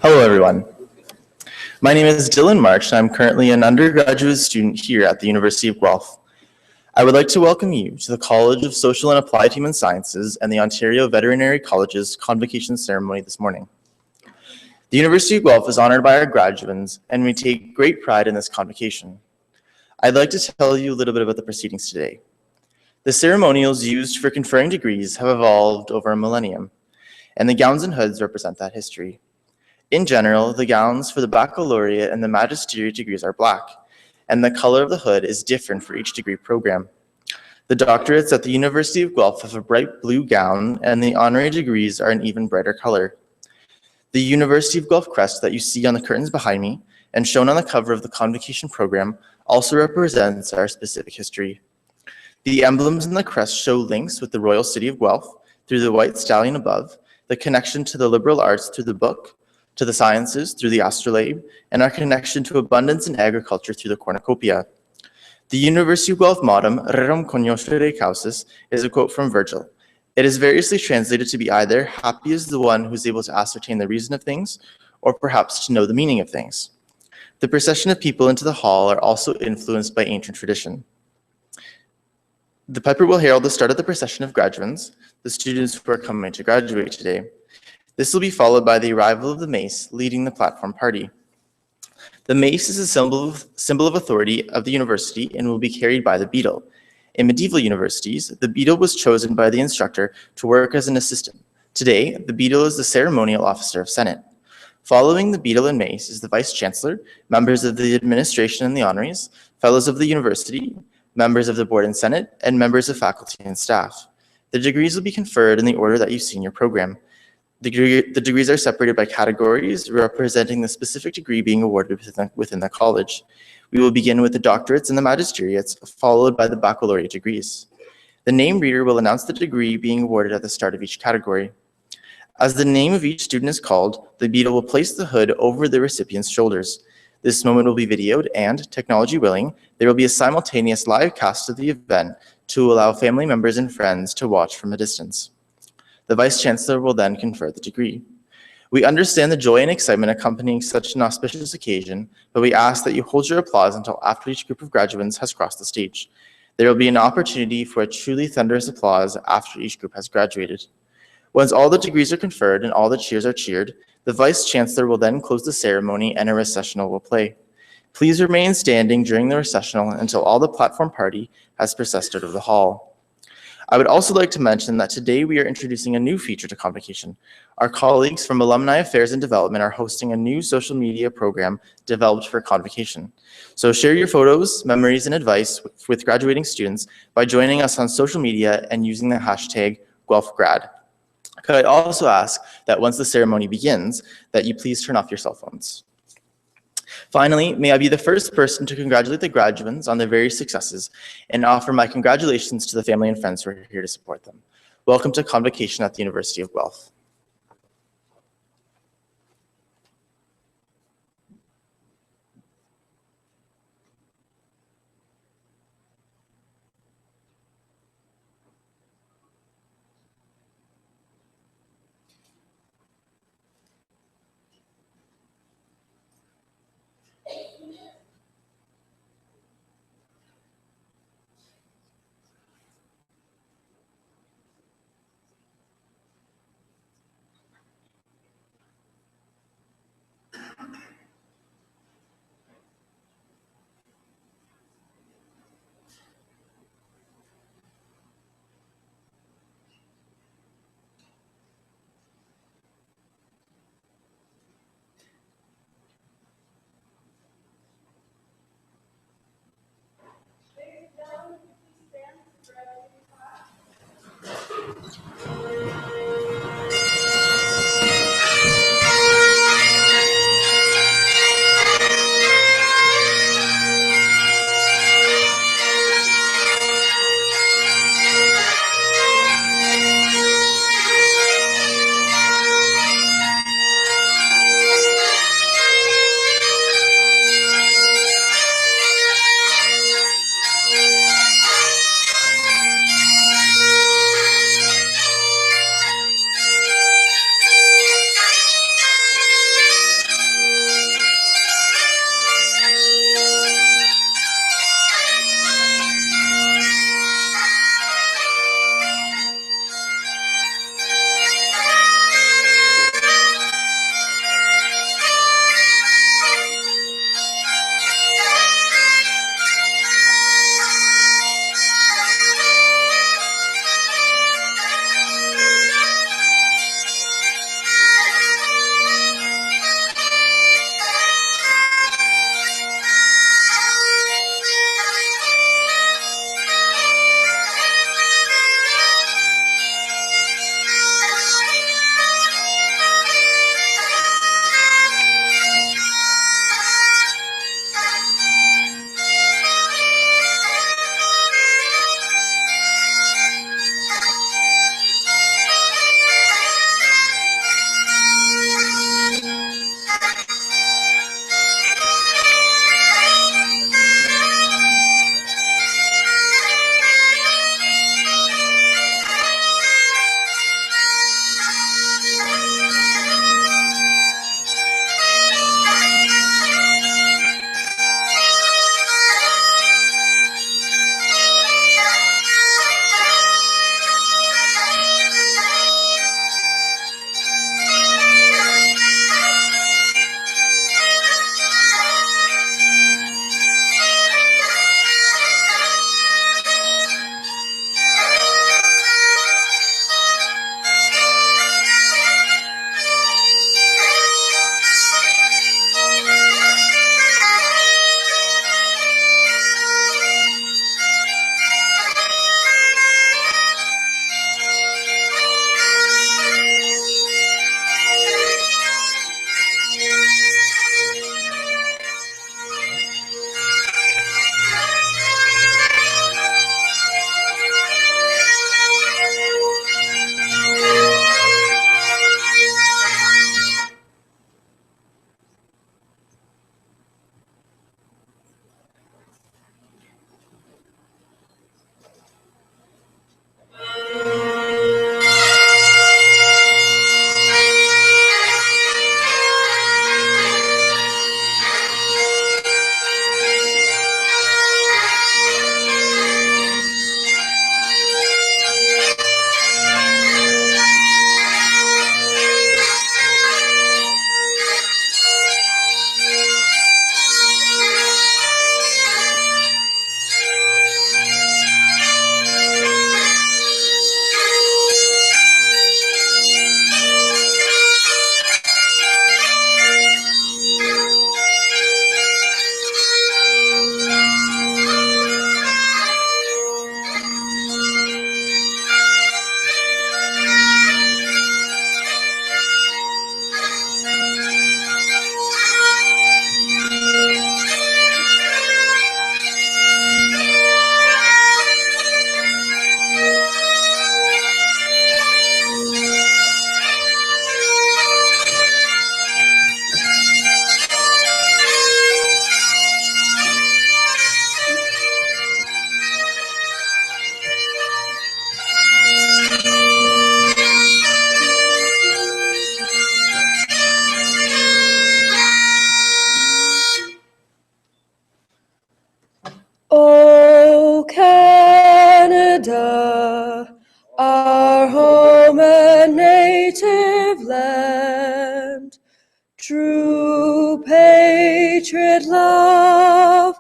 Hello, everyone. My name is Dylan March, and I'm currently an undergraduate student here at the University of Guelph. I would like to welcome you to the College of Social and Applied Human Sciences and the Ontario Veterinary College's Convocation ceremony this morning. The University of Guelph is honored by our graduates, and we take great pride in this convocation. I'd like to tell you a little bit about the proceedings today. The ceremonials used for conferring degrees have evolved over a millennium, and the gowns and hoods represent that history. In general, the gowns for the baccalaureate and the magisteriate degrees are black, and the color of the hood is different for each degree program. The doctorates at the University of Guelph have a bright blue gown, and the honorary degrees are an even brighter color. The University of Guelph crest that you see on the curtains behind me and shown on the cover of the Convocation program also represents our specific history. The emblems in the crest show links with the Royal City of Guelph through the white stallion above, the connection to the liberal arts through the book, to the sciences through the astrolabe, and our connection to abundance in agriculture through the cornucopia. The University of Guelph motto, Rerum cognoscere causis, is a quote from Virgil. It is variously translated to be either, happy is the one who is able to ascertain the reason of things, or perhaps to know the meaning of things. The procession of people into the hall are also influenced by ancient tradition. The piper will herald the start of the procession of graduands, the students who are coming to graduate today. This will be followed by the arrival of the mace leading the platform party. The mace is a symbol of authority of the university and will be carried by the beadle. In medieval universities, the beadle was chosen by the instructor to work as an assistant. Today, the beadle is the ceremonial officer of Senate. Following the beadle and mace is the vice-chancellor, members of the administration and the honoraries, fellows of the university, members of the board and senate, and members of faculty and staff. The degrees will be conferred in the order that you see in your program. The degrees are separated by categories representing the specific degree being awarded within the college. We will begin with the doctorates and the magisteriates, followed by the baccalaureate degrees. The name reader will announce the degree being awarded at the start of each category. As the name of each student is called, the beadle will place the hood over the recipient's shoulders. This moment will be videoed and, technology willing, there will be a simultaneous live cast of the event to allow family members and friends to watch from a distance. The Vice-Chancellor will then confer the degree. We understand the joy and excitement accompanying such an auspicious occasion, but we ask that you hold your applause until after each group of graduates has crossed the stage. There will be an opportunity for a truly thunderous applause after each group has graduated. Once all the degrees are conferred and all the cheers are cheered, the Vice-Chancellor will then close the ceremony and a recessional will play. Please remain standing during the recessional until all the platform party has processed out of the hall. I would also like to mention that today we are introducing a new feature to Convocation. Our colleagues from Alumni Affairs and Development are hosting a new social media program developed for Convocation. So share your photos, memories, and advice with graduating students by joining us on social media and using the hashtag #GuelphGrad. Could I also ask that once the ceremony begins, that you please turn off your cell phones. Finally, may I be the first person to congratulate the graduates on their various successes and offer my congratulations to the family and friends who are here to support them. Welcome to Convocation at the University of Guelph. great love,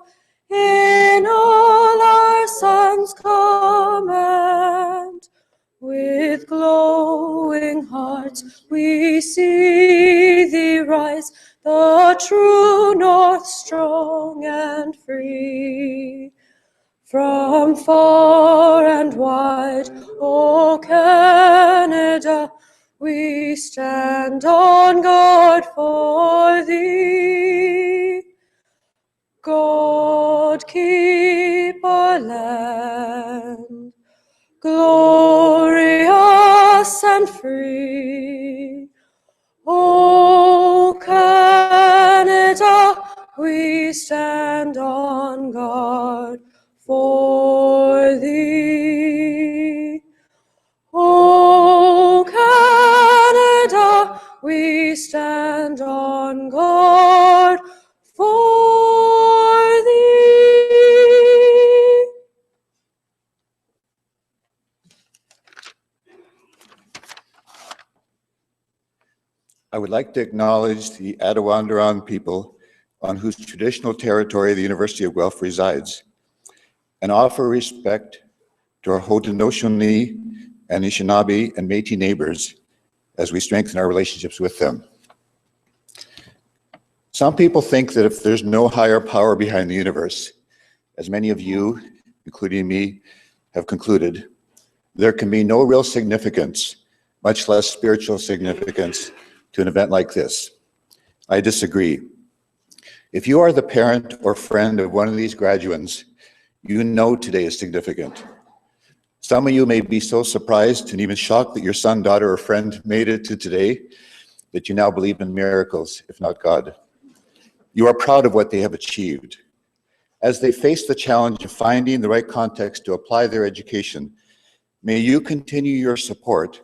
in all our Son's command. With glowing hearts we see thee rise, the true north, strong and free. From far and wide, O Canada, we stand on guard for thee. God keep our land, glorious and free. O Canada, we stand on guard for thee. O Canada, we stand on guard for thee. I would like to acknowledge the Attawandaron people on whose traditional territory the University of Guelph resides, and offer respect to our Haudenosaunee, Anishinaabe, and Métis neighbors as we strengthen our relationships with them. Some people think that if there's no higher power behind the universe, as many of you, including me, have concluded, there can be no real significance, much less spiritual significance, to an event like this. I disagree. If you are the parent or friend of one of these graduates, you know today is significant. Some of you may be so surprised and even shocked that your son, daughter, or friend made it to today that you now believe in miracles, if not God. You are proud of what they have achieved. As they face the challenge of finding the right context to apply their education, may you continue your support,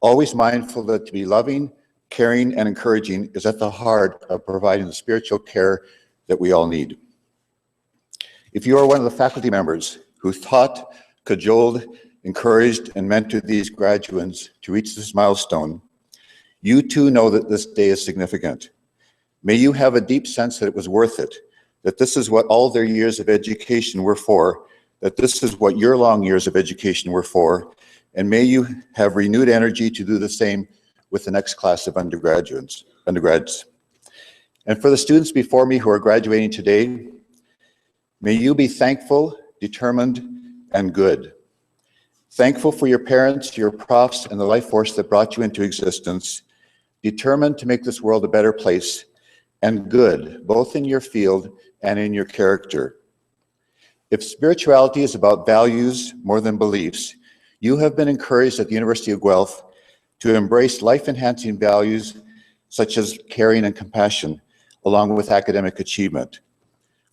always mindful that to be loving, caring, and encouraging is at the heart of providing the spiritual care that we all need. If you are one of the faculty members who taught, cajoled, encouraged, and mentored these graduates to reach this milestone, you too know that this day is significant. May you have a deep sense that it was worth it, that this is what all their years of education were for, that this is what your long years of education were for, and may you have renewed energy to do the same with the next class of undergrads. And for the students before me who are graduating today, may you be thankful, determined, and good. Thankful for your parents, your profs, and the life force that brought you into existence, determined to make this world a better place, and good, both in your field and in your character. If spirituality is about values more than beliefs, you have been encouraged at the University of Guelph to embrace life-enhancing values such as caring and compassion, along with academic achievement.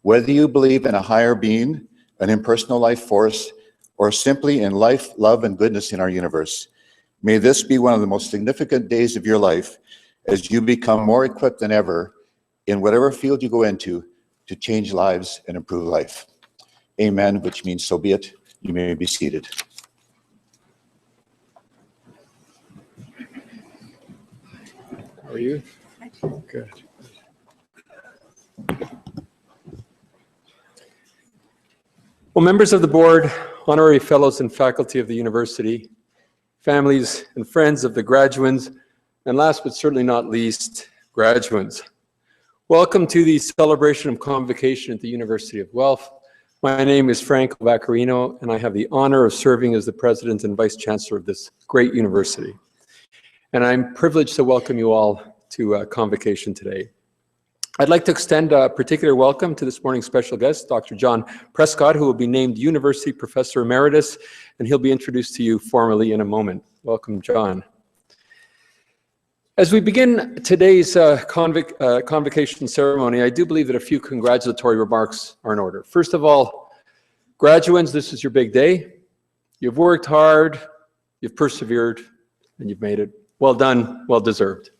Whether you believe in a higher being, an impersonal life force, or simply in life, love, and goodness in our universe, may this be one of the most significant days of your life as you become more equipped than ever in whatever field you go into to change lives and improve life. Amen, which means so be it. You may be seated. How are you? Good. Well, members of the board, honorary fellows and faculty of the university, families and friends of the graduands, and last but certainly not least, graduands. Welcome to the celebration of Convocation at the University of Guelph. My name is Franco Vaccarino, and I have the honor of serving as the president and vice chancellor of this great university. And I'm privileged to welcome you all to Convocation today. I'd like to extend a particular welcome to this morning's special guest, Dr. John Prescott, who will be named University Professor Emeritus, and he'll be introduced to you formally in a moment. Welcome, John. As we begin today's convocation ceremony, I do believe that a few congratulatory remarks are in order. First of all, graduates, this is your big day. You've worked hard, you've persevered, and you've made it. Well done, well deserved.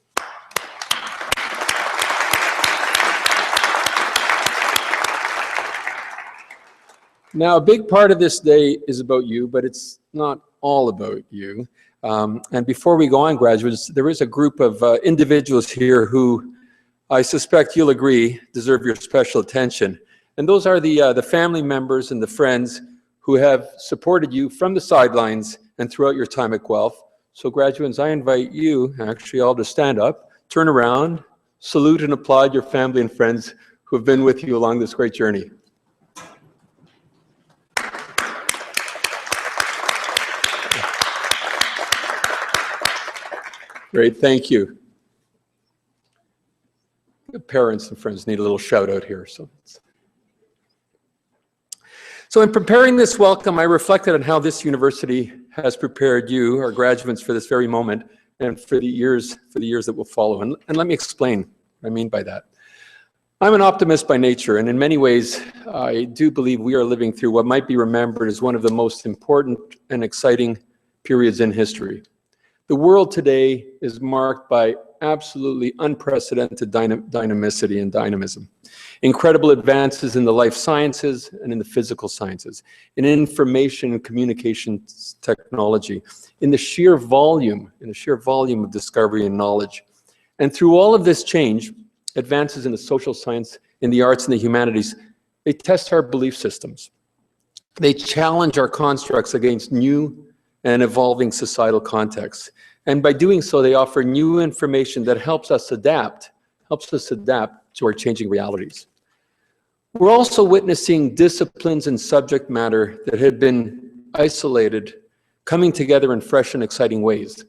Now, a big part of this day is about you, but it's not all about you. And before we go on, graduates, there is a group of individuals here who I suspect you'll agree, deserve your special attention. And those are the family members and the friends who have supported you from the sidelines and throughout your time at Guelph. So graduates, I invite you actually all to stand up, turn around, salute and applaud your family and friends who have been with you along this great journey. Great, thank you. The parents and friends need a little shout out here. So in preparing this welcome, I reflected on how this university has prepared you, our graduates, for this very moment and for the years that will follow. And let me explain what I mean by that. I'm an optimist by nature, and in many ways, I do believe we are living through what might be remembered as one of the most important and exciting periods in history. The world today is marked by absolutely unprecedented dynamicity and dynamism. Incredible advances in the life sciences and in the physical sciences, in information and communications technology, in the sheer volume of discovery and knowledge. And through all of this change, advances in the social science, in the arts and the humanities, they test our belief systems. They challenge our constructs against new and evolving societal contexts. And by doing so, they offer new information that helps us adapt to our changing realities. We're also witnessing disciplines and subject matter that had been isolated coming together in fresh and exciting ways.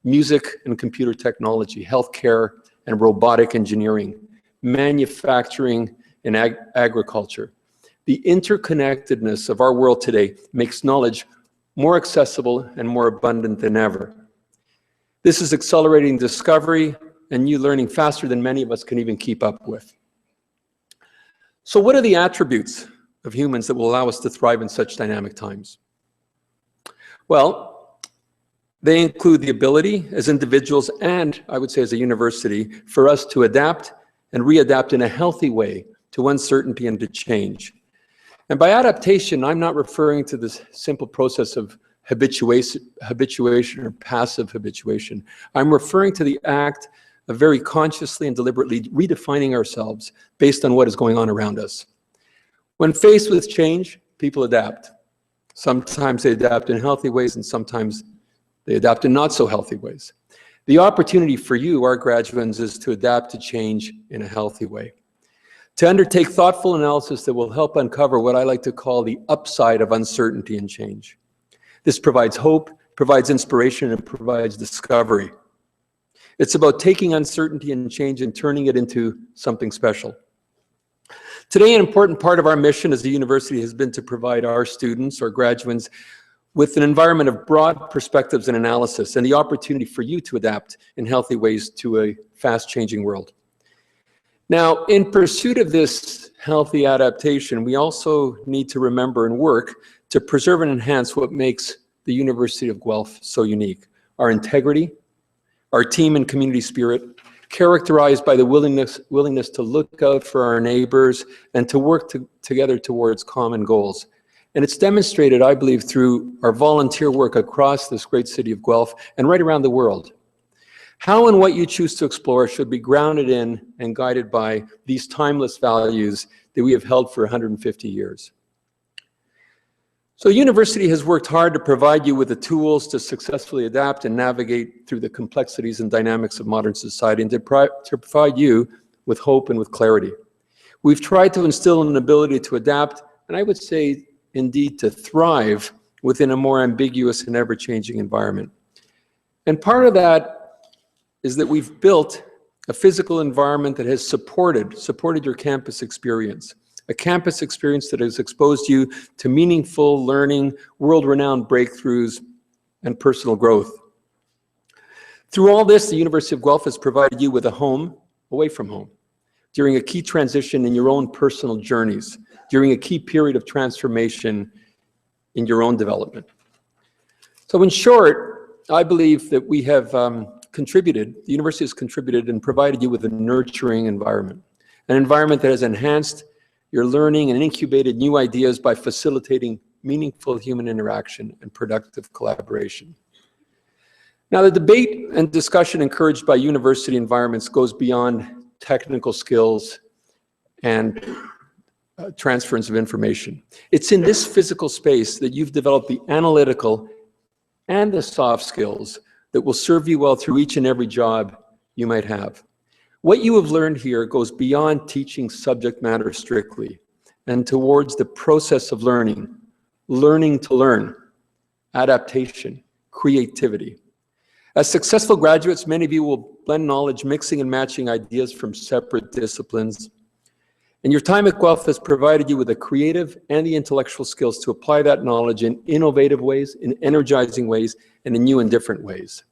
Music and computer technology, healthcare and robotic engineering, manufacturing and agriculture. The interconnectedness of our world today makes knowledge more accessible and more abundant than ever. This is accelerating discovery and new learning faster than many of us can even keep up with. So what are the attributes of humans that will allow us to thrive in such dynamic times? Well, they include the ability as individuals and, I would say, as a university, for us to adapt and readapt in a healthy way to uncertainty and to change. And by adaptation, I'm not referring to this simple process of habituation or passive habituation. I'm referring to the act of very consciously and deliberately redefining ourselves based on what is going on around us. When faced with change, people adapt. Sometimes they adapt in healthy ways, and sometimes they adapt in not so healthy ways. The opportunity for you, our graduates, is to adapt to change in a healthy way. To undertake thoughtful analysis that will help uncover what I like to call the upside of uncertainty and change. This provides hope, provides inspiration, and provides discovery. It's about taking uncertainty and change and turning it into something special. Today, an important part of our mission as a university has been to provide our students, our graduates, with an environment of broad perspectives and analysis and the opportunity for you to adapt in healthy ways to a fast-changing world. Now, in pursuit of this healthy adaptation, we also need to remember and work to preserve and enhance what makes the University of Guelph so unique. Our integrity, our team and community spirit, characterized by the willingness to look out for our neighbors and to work together towards common goals. And it's demonstrated, I believe, through our volunteer work across this great city of Guelph and right around the world. How and what you choose to explore should be grounded in and guided by these timeless values that we have held for 150 years. So the university has worked hard to provide you with the tools to successfully adapt and navigate through the complexities and dynamics of modern society and to provide you with hope and with clarity. We've tried to instill an ability to adapt, and I would say, indeed, to thrive within a more ambiguous and ever-changing environment. And part of that is that we've built a physical environment that has supported your campus experience. A campus experience that has exposed you to meaningful learning, world-renowned breakthroughs, and personal growth. Through all this, the University of Guelph has provided you with a home away from home, during a key transition in your own personal journeys, during a key period of transformation in your own development. So in short, I believe that we have the university has contributed and provided you with a nurturing environment, an environment that has enhanced your learning and incubated new ideas by facilitating meaningful human interaction and productive collaboration. Now, the debate and discussion encouraged by university environments goes beyond technical skills, and transference of information. It's in this physical space that you've developed the analytical and the soft skills that will serve you well through each and every job you might have. What you have learned here goes beyond teaching subject matter strictly and towards the process of learning, learning to learn, adaptation, creativity. As successful graduates, many of you will blend knowledge, mixing and matching ideas from separate disciplines. And your time at Guelph has provided you with the creative and the intellectual skills to apply that knowledge in innovative ways, in energizing ways, and in new and different ways.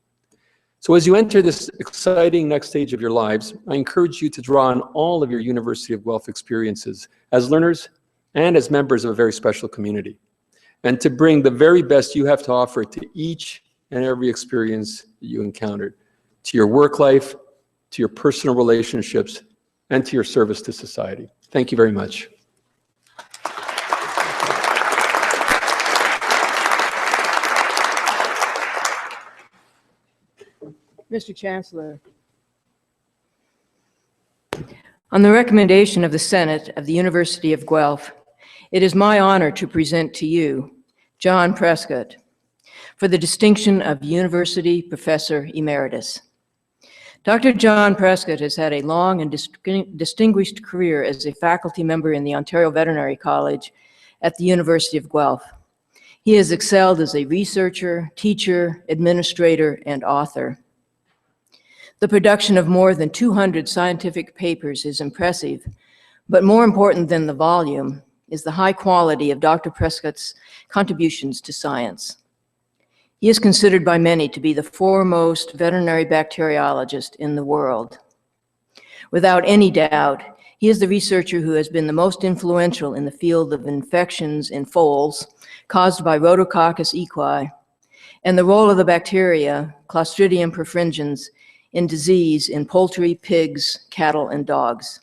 So as you enter this exciting next stage of your lives, I encourage you to draw on all of your University of Guelph experiences as learners and as members of a very special community, and to bring the very best you have to offer to each and every experience that you encountered, to your work life, to your personal relationships, and to your service to society. Thank you very much. Mr. Chancellor, on the recommendation of the Senate of the University of Guelph, it is my honor to present to you John Prescott for the distinction of University Professor Emeritus. Dr. John Prescott has had a long and distinguished career as a faculty member in the Ontario Veterinary College at the University of Guelph. He has excelled as a researcher, teacher, administrator, and author. The production of more than 200 scientific papers is impressive, but more important than the volume is the high quality of Dr. Prescott's contributions to science. He is considered by many to be the foremost veterinary bacteriologist in the world. Without any doubt, he is the researcher who has been the most influential in the field of infections in foals caused by Rhodococcus equi, and the role of the bacteria, Clostridium perfringens, in disease in poultry, pigs, cattle, and dogs.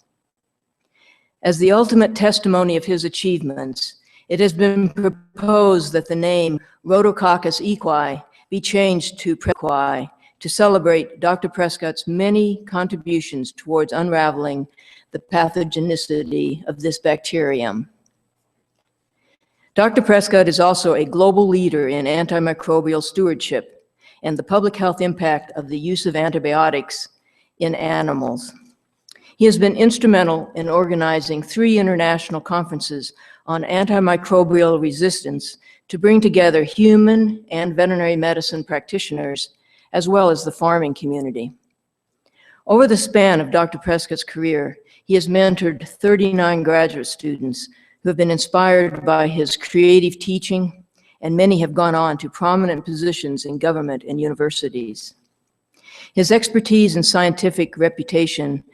As the ultimate testimony of his achievements, it has been proposed that the name Rhodococcus equi be changed to Prescott to celebrate Dr. Prescott's many contributions towards unraveling the pathogenicity of this bacterium. Dr. Prescott is also a global leader in antimicrobial stewardship and the public health impact of the use of antibiotics in animals. He has been instrumental in organizing 3 international conferences on antimicrobial resistance to bring together human and veterinary medicine practitioners, as well as the farming community. Over the span of Dr. Prescott's career, he has mentored 39 graduate students who have been inspired by his creative teaching, and many have gone on to prominent positions in government and universities. His expertise and scientific reputation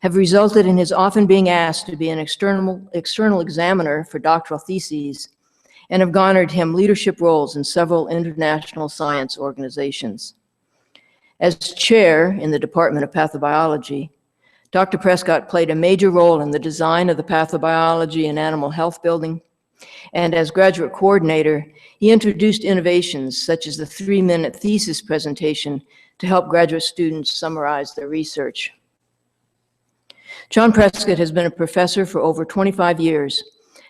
have resulted in his often being asked to be an external examiner for doctoral theses, and have garnered him leadership roles in several international science organizations. As chair in the Department of Pathobiology, Dr. Prescott played a major role in the design of the Pathobiology and Animal Health Building, and as graduate coordinator, he introduced innovations such as the 3-minute thesis presentation to help graduate students summarize their research. John Prescott has been a professor for over 25 years,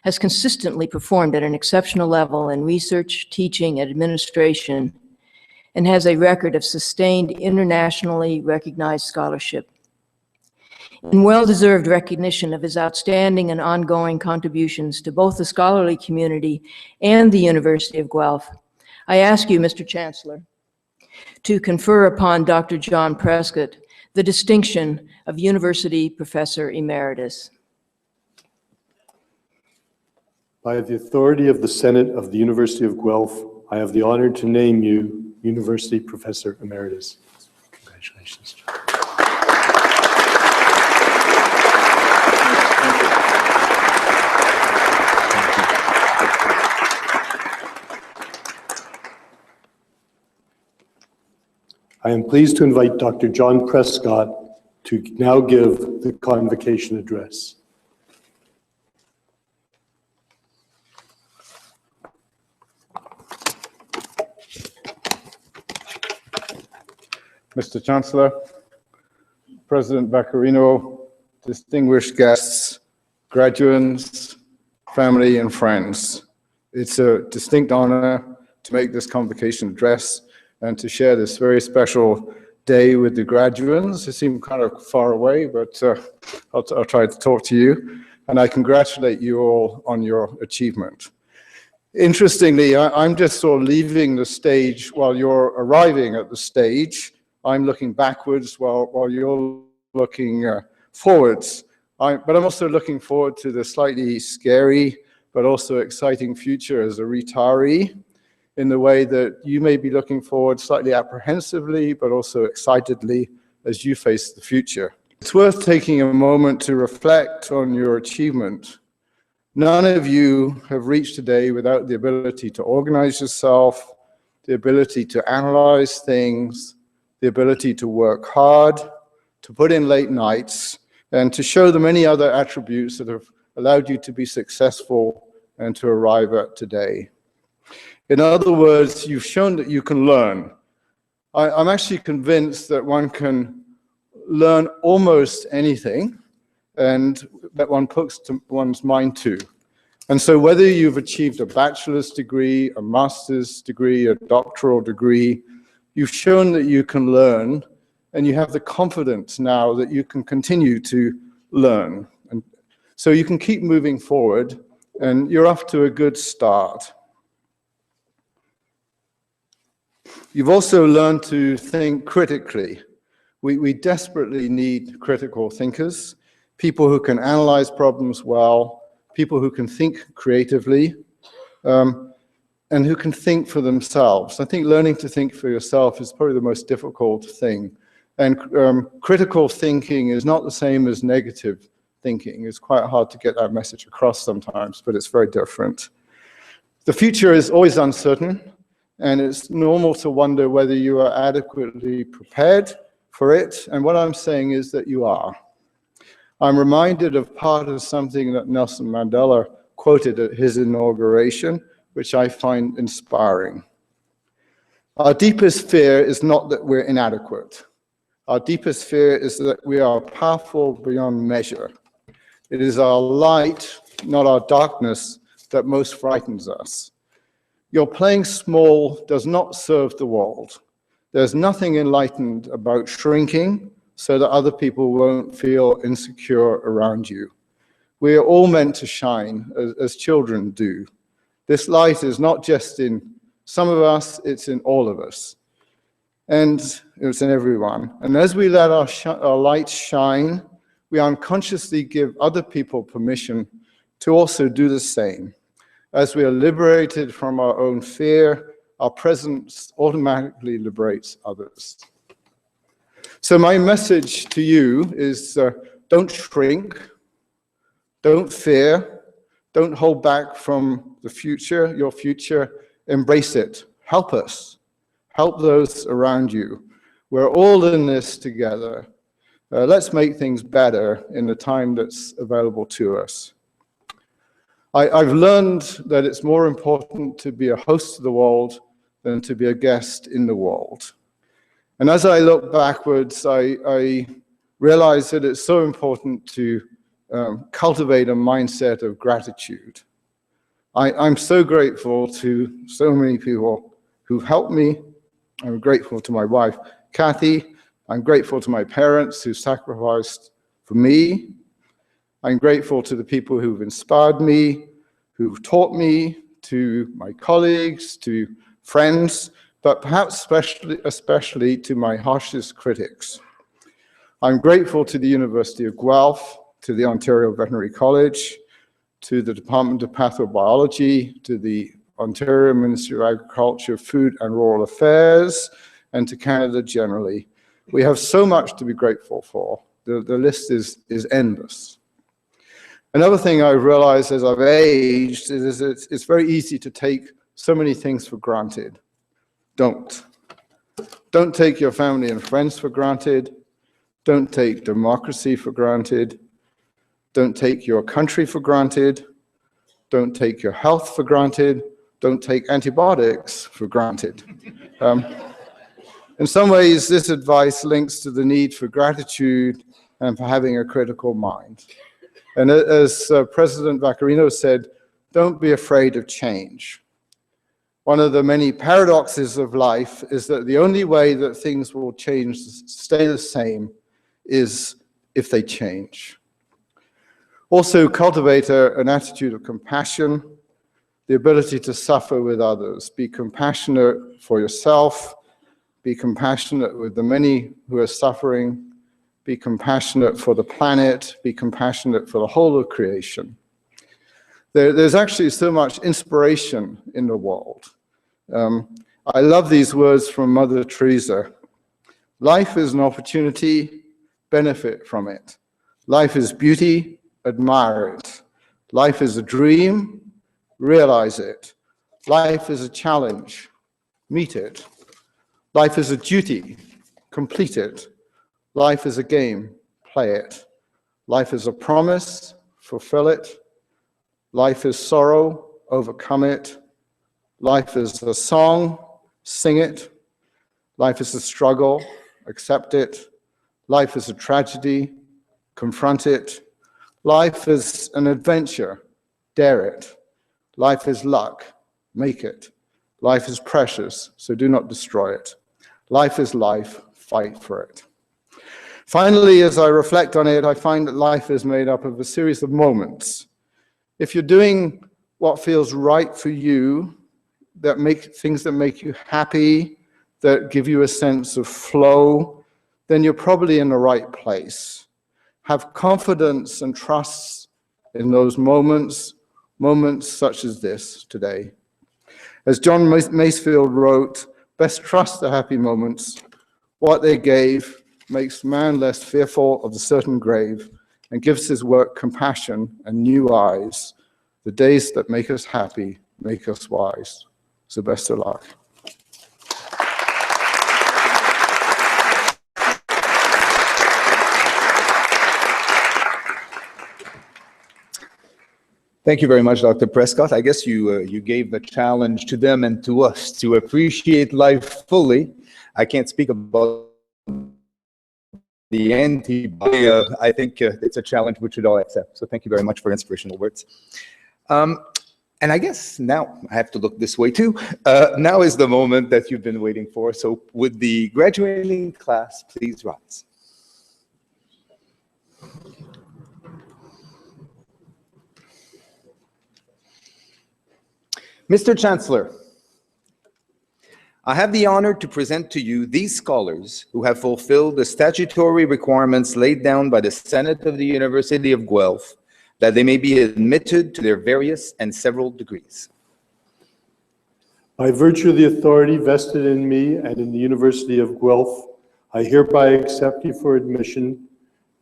has consistently performed at an exceptional level in research, teaching, and administration, and has a record of sustained internationally recognized scholarship. In well-deserved recognition of his outstanding and ongoing contributions to both the scholarly community and the University of Guelph, I ask you, Mr. Chancellor, to confer upon Dr. John Prescott the distinction of University Professor Emeritus. By the authority of the Senate of the University of Guelph, I have the honor to name you University Professor Emeritus. Congratulations, John. I am pleased to invite Dr. John Prescott to now give the Convocation address. Mr. Chancellor, President Vaccarino, distinguished guests, graduates, family, and friends. It's a distinct honor to make this convocation address and to share this very special day with the graduates. They seem kind of far away, but I'll try to talk to you. And I congratulate you all on your achievement. Interestingly, I'm just sort of leaving the stage while you're arriving at the stage. I'm looking backwards while you're looking forwards. But I'm also looking forward to the slightly scary but also exciting future as a retiree, in the way that you may be looking forward slightly apprehensively but also excitedly as you face the future. It's worth taking a moment to reflect on your achievement. None of you have reached today without the ability to organize yourself, the ability to analyze things, the ability to work hard, to put in late nights, and to show the many other attributes that have allowed you to be successful and to arrive at today. In other words, you've shown that you can learn. I'm actually convinced that one can learn almost anything, and that one puts to one's mind to. And so whether you've achieved a bachelor's degree, a master's degree, a doctoral degree, you've shown that you can learn, and you have the confidence now that you can continue to learn. And so you can keep moving forward, and you're off to a good start. You've also learned to think critically. We desperately need critical thinkers, people who can analyze problems well, people who can think creatively, and who can think for themselves. I think learning to think for yourself is probably the most difficult thing. And critical thinking is not the same as negative thinking. It's quite hard to get that message across sometimes, but it's very different. The future is always uncertain, and it's normal to wonder whether you are adequately prepared for it. And what I'm saying is that you are. I'm reminded of part of something that Nelson Mandela quoted at his inauguration, which I find inspiring. Our deepest fear is not that we're inadequate. Our deepest fear is that we are powerful beyond measure. It is our light, not our darkness, that most frightens us. Your playing small does not serve the world. There's nothing enlightened about shrinking so that other people won't feel insecure around you. We are all meant to shine as children do. This light is not just in some of us, it's in all of us. And it's in everyone. And as we let our light shine, we unconsciously give other people permission to also do the same. As we are liberated from our own fear, our presence automatically liberates others. So my message to you is don't shrink, don't fear, don't hold back from the future, your future, embrace it. Help us, help those around you. We're all in this together. Let's make things better in the time that's available to us. I've learned that it's more important to be a host to the world than to be a guest in the world. And as I look backwards, I realize that it's so important to cultivate a mindset of gratitude. I'm so grateful to so many people who've helped me. I'm grateful to my wife, Kathy. I'm grateful to my parents who sacrificed for me. I'm grateful to the people who've inspired me, who've taught me, to my colleagues, to friends, but perhaps especially to my harshest critics. I'm grateful to the University of Guelph, to the Ontario Veterinary College, to the Department of Pathobiology, to the Ontario Ministry of Agriculture, Food and Rural Affairs, and to Canada generally. We have so much to be grateful for. The list is endless. Another thing I've realized as I've aged is it's very easy to take so many things for granted. Don't. Don't take your family and friends for granted. Don't take democracy for granted. Don't take your country for granted. Don't take your health for granted. Don't take antibiotics for granted. In some ways, this advice links to the need for gratitude and for having a critical mind. And as President Vaccarino said, don't be afraid of change. One of the many paradoxes of life is that the only way that things will change, stay the same, is if they change. Also cultivate an attitude of compassion, the ability to suffer with others. Be compassionate for yourself, be compassionate with the many who are suffering, be compassionate for the planet, be compassionate for the whole of creation. There's actually so much inspiration in the world. I love these words from Mother Teresa. Life is an opportunity, benefit from it. Life is beauty, admire it. Life is a dream, realize it. Life is a challenge, meet it. Life is a duty, complete it. Life is a game, play it. Life is a promise, fulfill it. Life is sorrow, overcome it. Life is a song, sing it. Life is a struggle, accept it. Life is a tragedy, confront it. Life is an adventure, dare it. Life is luck, make it. Life is precious, so do not destroy it. Life is life, fight for it. Finally, as I reflect on it, I find that life is made up of a series of moments. If you're doing what feels right for you, that make things that make you happy, that give you a sense of flow, then you're probably in the right place. Have confidence and trust in those moments, moments such as this today. As John Masefield wrote, best trust the happy moments. What they gave makes man less fearful of the certain grave and gives his work compassion and new eyes. The days that make us happy make us wise. So best of luck. Thank you very much, Dr. Prescott. I guess you gave the challenge to them and to us to appreciate life fully. I can't speak about the antibody. I think it's a challenge we should all accept. So thank you very much for inspirational words. And I guess now I have to look this way too. Now is the moment that you've been waiting for. So would the graduating class please rise? Mr. Chancellor, I have the honor to present to you these scholars who have fulfilled the statutory requirements laid down by the Senate of the University of Guelph that they may be admitted to their various and several degrees. By virtue of the authority vested in me and in the University of Guelph, I hereby accept you for admission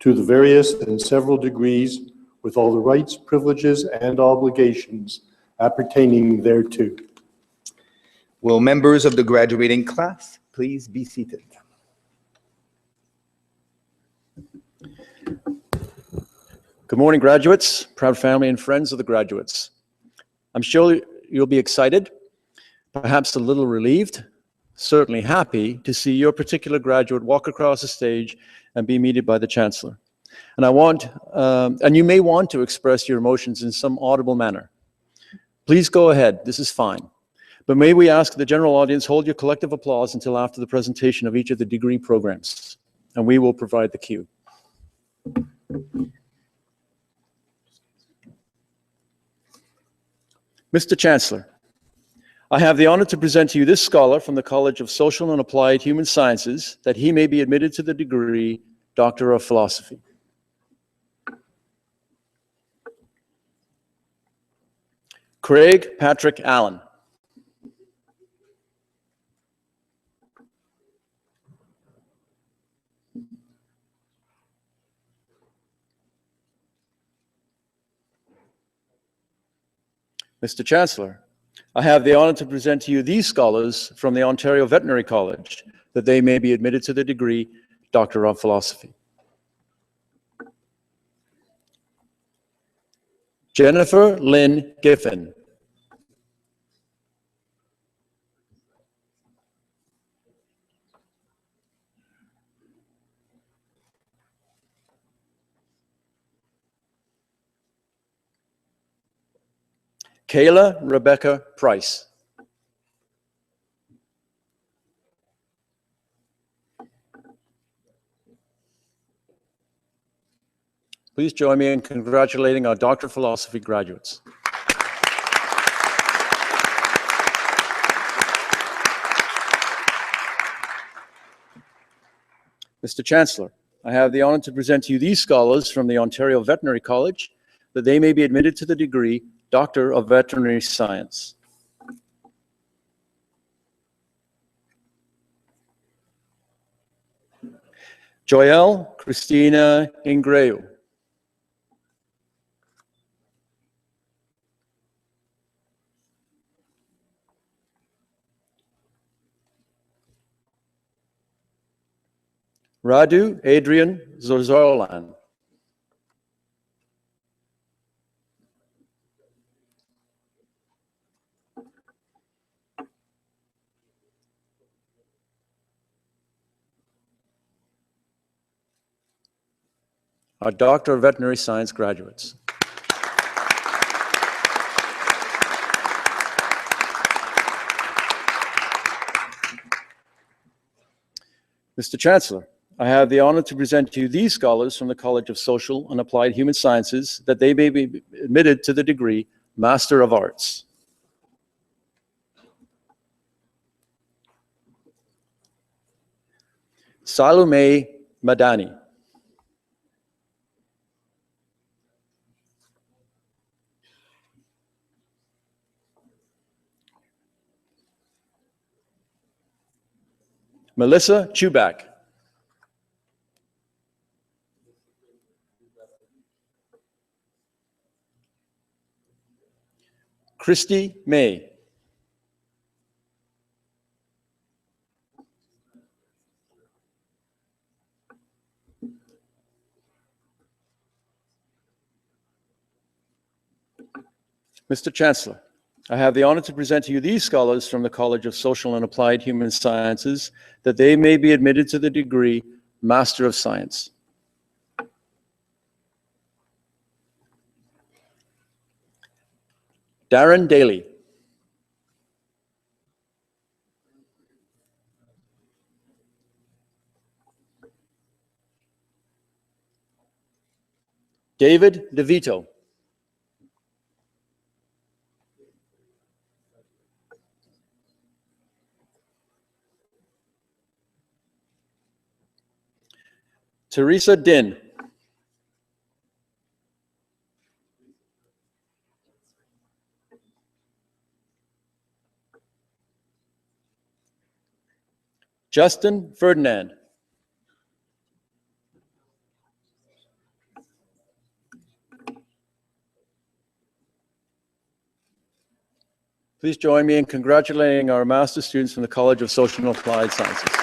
to the various and several degrees with all the rights, privileges, and obligations appertaining thereto. Will members of the graduating class please be seated? Good morning, graduates, proud family and friends of the graduates. I'm sure you'll be excited, perhaps a little relieved, certainly happy to see your particular graduate walk across the stage and be meted by the Chancellor. And you may want to express your emotions in some audible manner. Please go ahead, this is fine. But may we ask the general audience hold your collective applause until after the presentation of each of the degree programs, and we will provide the cue. Mr. Chancellor, I have the honor to present to you this scholar from the College of Social and Applied Human Sciences that he may be admitted to the degree Doctor of Philosophy. Craig Patrick Allen. Mr. Chancellor, I have the honor to present to you these scholars from the Ontario Veterinary College that they may be admitted to the degree Doctor of Philosophy. Jennifer Lynn Giffen. Kayla Rebecca Price. Please join me in congratulating our Doctor of Philosophy graduates. Mr. Chancellor, I have the honor to present to you these scholars from the Ontario Veterinary College that they may be admitted to the degree Doctor of Veterinary Science. Joelle Christina Ingreu. Radu Adrian Zozolan. Our Doctor of Veterinary Science graduates. Mr. Chancellor, I have the honor to present to you these scholars from the College of Social and Applied Human Sciences that they may be admitted to the degree Master of Arts. Salome Madani. Melissa Chubak. Christy May. Mr. Chancellor, I have the honor to present to you these scholars from the College of Social and Applied Human Sciences that they may be admitted to the degree Master of Science. Darren Daly. David DeVito. Teresa Din. Justin Ferdinand. Please join me in congratulating our master's students from the College of Social and Applied Sciences.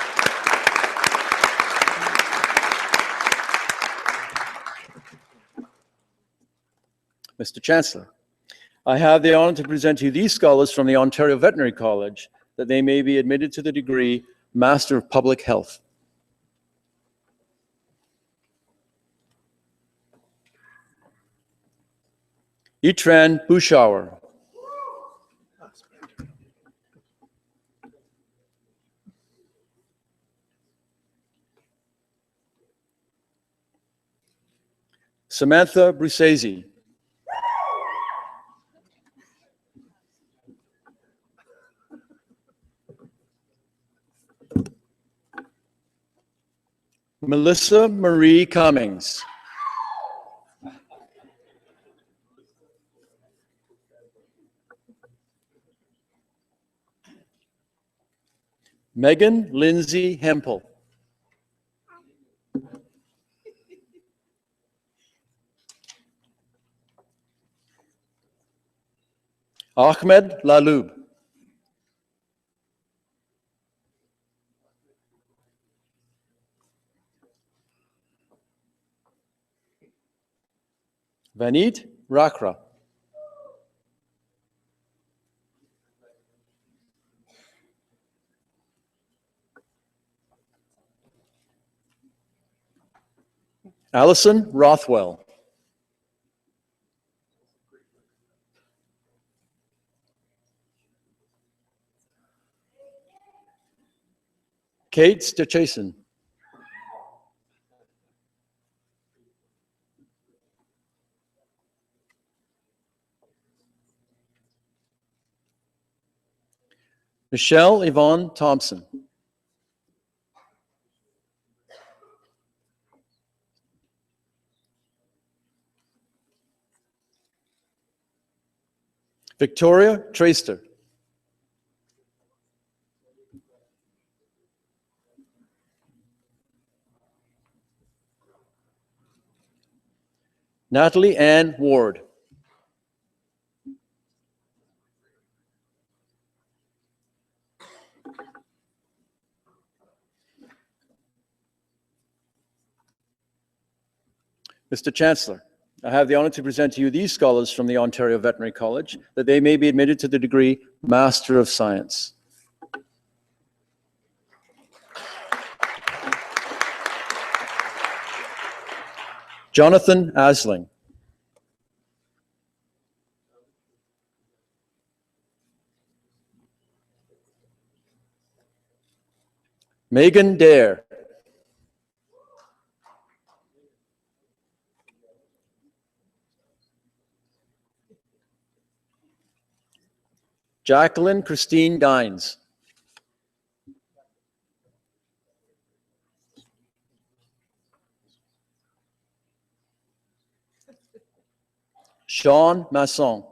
Mr. Chancellor, I have the honor to present to you these scholars from the Ontario Veterinary College that they may be admitted to the degree Master of Public Health. Itran Bushauer. Samantha Brusese. Melissa Marie Cummings. Megan Lindsay Hempel. Ahmed Laloub. Vanit Rakra. Allison Rothwell. Kate Sturchason. Michelle Yvonne Thompson. Victoria Traster. Natalie Ann Ward. Mr. Chancellor, I have the honor to present to you these scholars from the Ontario Veterinary College, that they may be admitted to the degree Master of Science. Jonathan Asling. Megan Dare. Jacqueline Christine Dines. Sean Masson.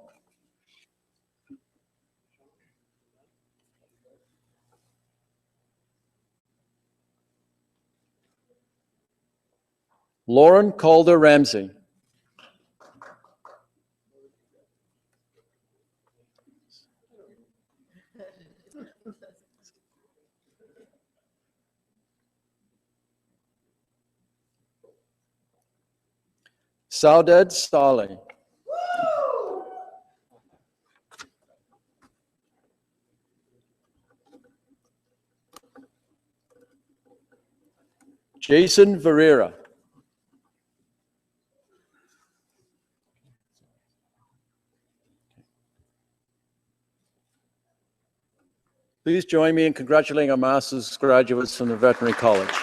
Lauren Calder Ramsey. Sauded Saleh. Jason Varera. Please join me in congratulating our master's graduates from the Veterinary College.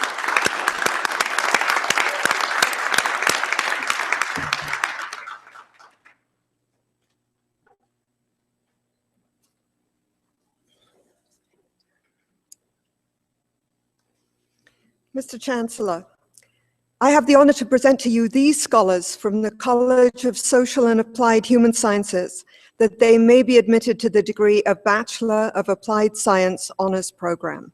Mr. Chancellor, I have the honor to present to you these scholars from the College of Social and Applied Human Sciences, that they may be admitted to the degree of Bachelor of Applied Science Honours Program.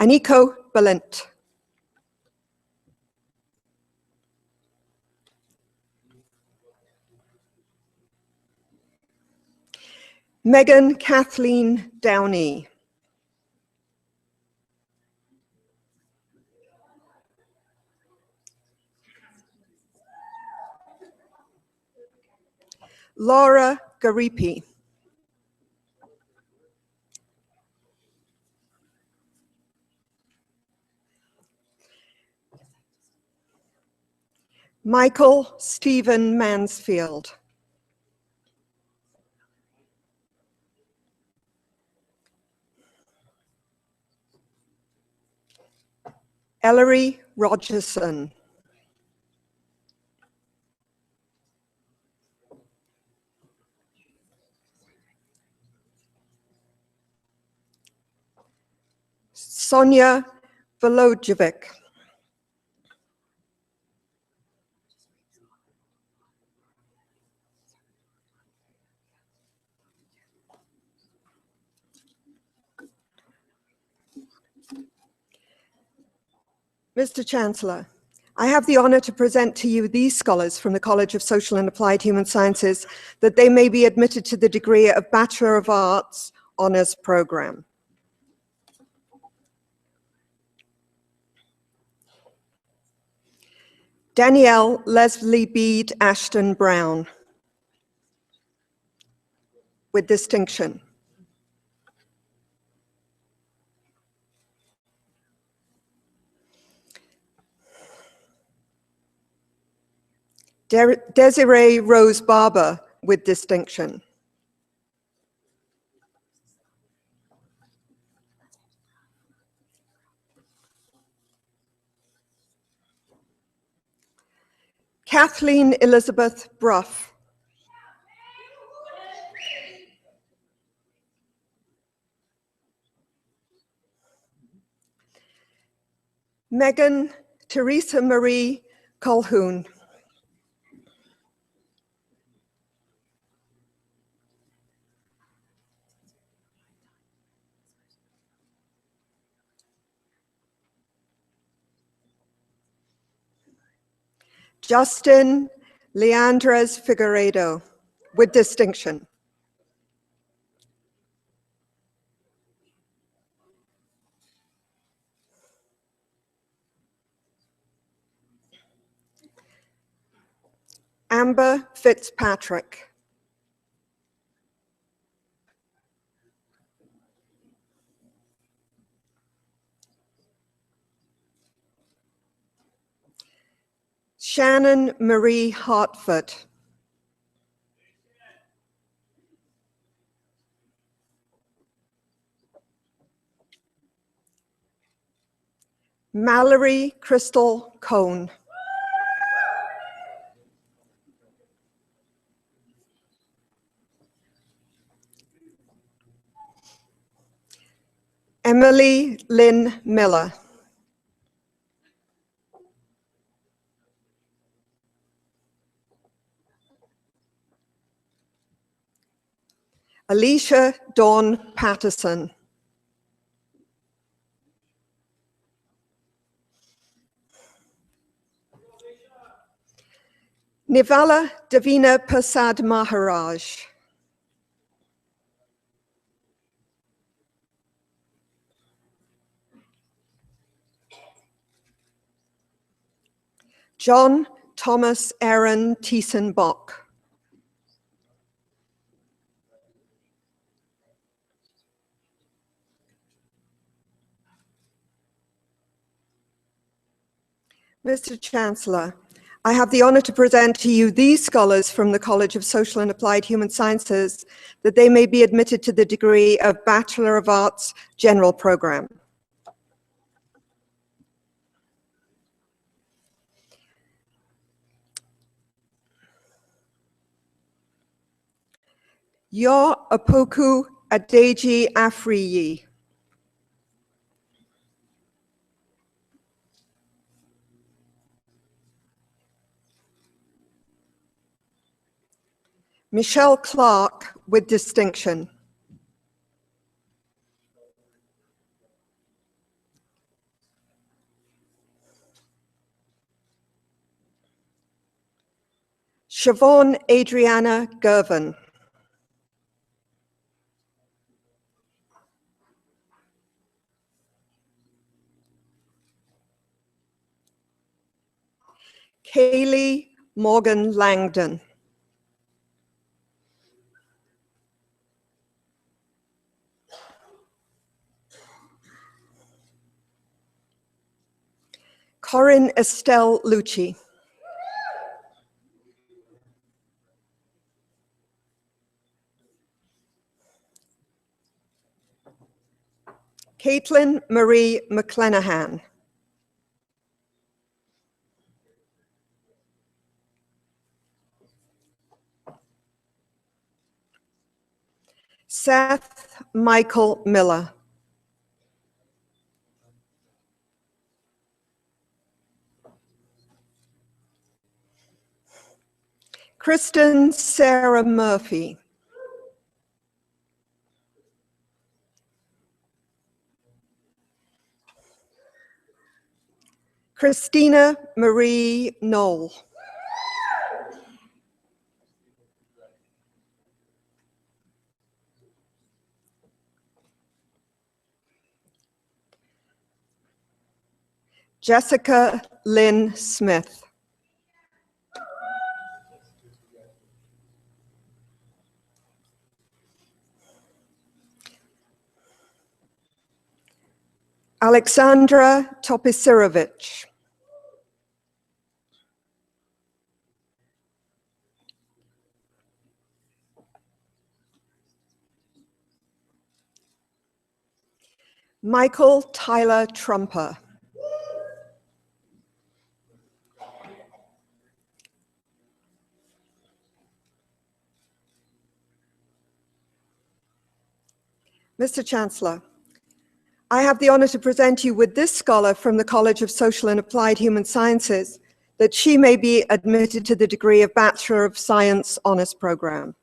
Aniko Balint. Megan Kathleen Downey. Laura Garipi. Michael Stephen Mansfield. Ellery Rogerson. Sonia Volodjevic. Mr. Chancellor, I have the honor to present to you these scholars from the College of Social and Applied Human Sciences, that they may be admitted to the degree of Bachelor of Arts Honours Program. Danielle Leslie Bede Ashton Brown, with distinction. Desiree Rose Barber, with distinction. Kathleen Elizabeth Bruff. Megan Teresa Marie Colhoun. Justin Leandres Figueredo, with distinction. Amber Fitzpatrick. Shannon Marie Hartford. Mallory Crystal Cohn. Emily Lynn Miller. Alicia Dawn Patterson. Nivala Davina Persad Maharaj. John Thomas Aaron Thiessen-Bock. Mr. Chancellor, I have the honor to present to you these scholars from the College of Social and Applied Human Sciences that they may be admitted to the degree of Bachelor of Arts General Program. Yo Opoku Adeji Afriyi. Michelle Clark, with distinction. Siobhan Adriana Gervin. Kaylee Morgan Langdon. Corinne Estelle Lucci. Caitlin Marie McClenahan. Seth Michael Miller. Kristen Sarah Murphy. Christina Marie Knoll. Jessica Lynn Smith. Alexandra Topisirovich. Michael Tyler Trumper. Mr. Chancellor, I have the honor to present you with this scholar from the College of Social and Applied Human Sciences, that she may be admitted to the degree of Bachelor of Science Honours Program.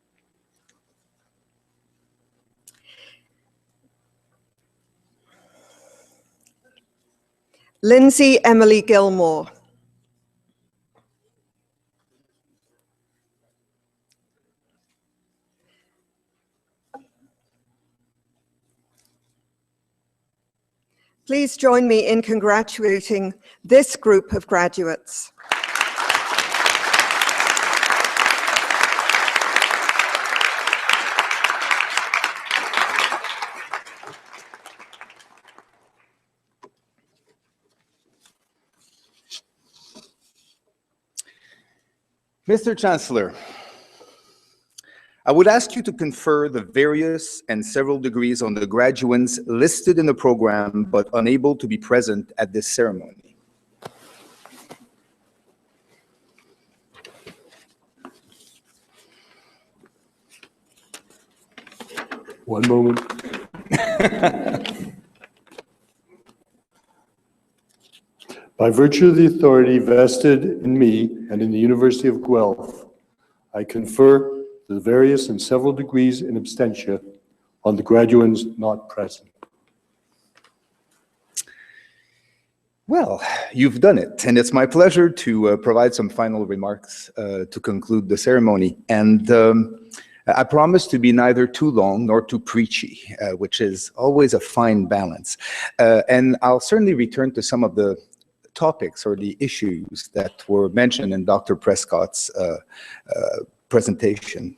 Lindsay Emily Gilmore. Please join me in congratulating this group of graduates. Mr. Chancellor, I would ask you to confer the various and several degrees on the graduates listed in the program but unable to be present at this ceremony. One moment. By virtue of the authority vested in me and in the University of Guelph, I confer the various and several degrees in absentia on the graduates not present. Well, you've done it, and it's my pleasure to provide some final remarks to conclude the ceremony. And I promise to be neither too long nor too preachy, which is always a fine balance. And I'll certainly return to some of the topics or the issues that were mentioned in Dr. Prescott's presentation.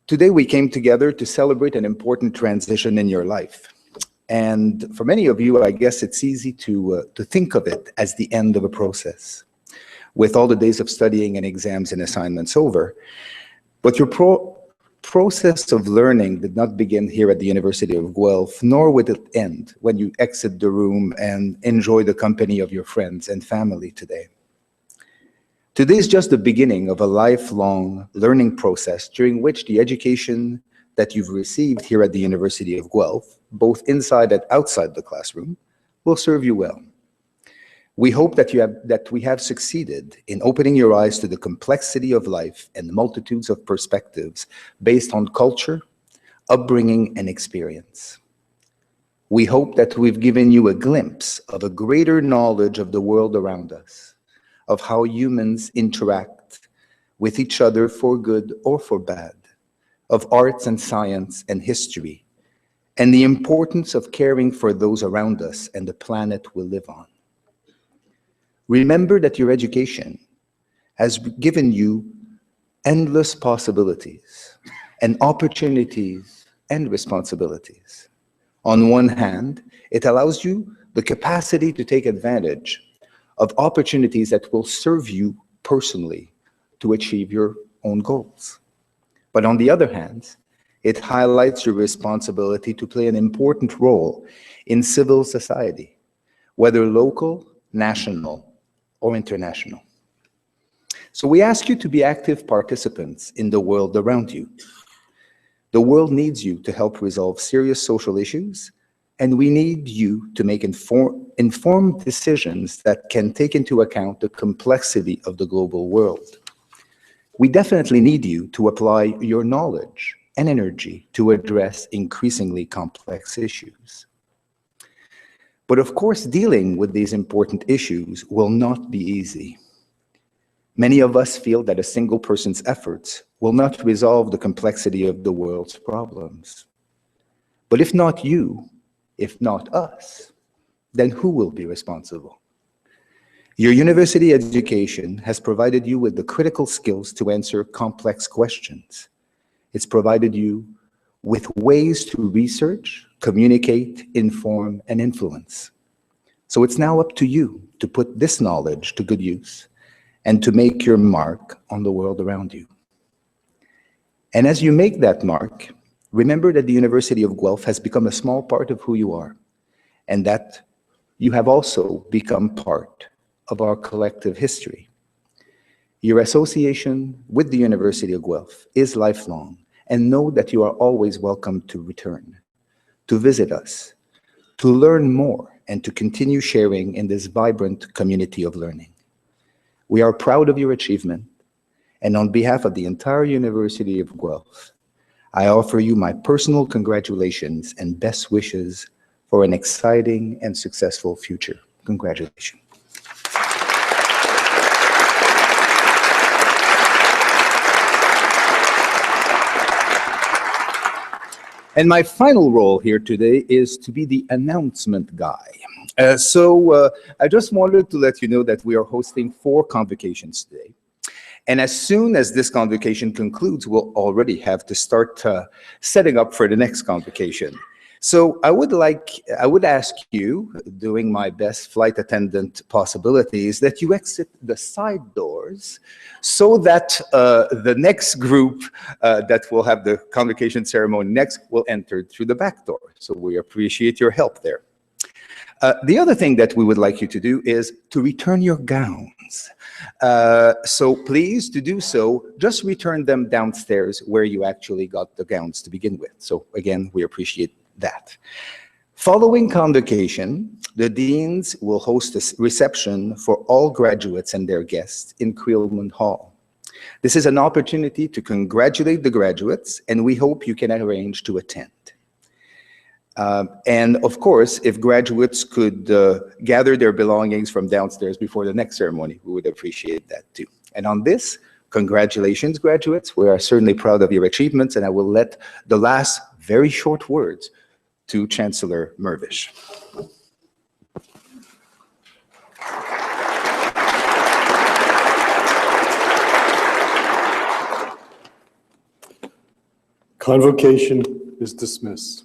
Today we came together to celebrate an important transition in your life. And for many of you, I guess it's easy to think of it as the end of a process, with all the days of studying and exams and assignments over. But your process of learning did not begin here at the University of Guelph, nor will it end when you exit the room and enjoy the company of your friends and family today. Today is just the beginning of a lifelong learning process during which the education that you've received here at the University of Guelph, both inside and outside the classroom, will serve you well. We hope that we have succeeded in opening your eyes to the complexity of life and multitudes of perspectives based on culture, upbringing, and experience. We hope that we've given you a glimpse of a greater knowledge of the world around us, of how humans interact with each other for good or for bad, of arts and science and history, and the importance of caring for those around us and the planet we live on. Remember that your education has given you endless possibilities and opportunities and responsibilities. On one hand, it allows you the capacity to take advantage of opportunities that will serve you personally to achieve your own goals. But on the other hand, it highlights your responsibility to play an important role in civil society, whether local, national, or international. So we ask you to be active participants in the world around you. The world needs you to help resolve serious social issues, and we need you to make informed decisions that can take into account the complexity of the global world. We definitely need you to apply your knowledge and energy to address increasingly complex issues. But of course, dealing with these important issues will not be easy. Many of us feel that a single person's efforts will not resolve the complexity of the world's problems. But if not you, if not us, then who will be responsible? Your university education has provided you with the critical skills to answer complex questions. It's provided you with ways to research, communicate, inform, and influence. So it's now up to you to put this knowledge to good use and to make your mark on the world around you. And as you make that mark, remember that the University of Guelph has become a small part of who you are, and that you have also become part of our collective history. Your association with the University of Guelph is lifelong, and know that you are always welcome to return, to visit us, to learn more, and to continue sharing in this vibrant community of learning. We are proud of your achievement, and on behalf of the entire University of Guelph, I offer you my personal congratulations and best wishes for an exciting and successful future. Congratulations. And my final role here today is to be the announcement guy. I just wanted to let you know that we are hosting 4 convocations today. And as soon as this convocation concludes, we'll already have to start setting up for the next convocation. So I would ask you, doing my best flight attendant possibilities, that you exit the side doors so that the next group that will have the convocation ceremony next will enter through the back door. So we appreciate your help there. The other thing that we would like you to do is to return your gowns. So please, to do so, just return them downstairs where you actually got the gowns to begin with. So again, we appreciate that. Following convocation, the deans will host a reception for all graduates and their guests in Creelman Hall. This is an opportunity to congratulate the graduates, and we hope you can arrange to attend. And of course, if graduates could gather their belongings from downstairs before the next ceremony, we would appreciate that too. And on this, congratulations, graduates. We are certainly proud of your achievements, and I will let the last very short words to Chancellor Mirvish. Convocation is dismissed.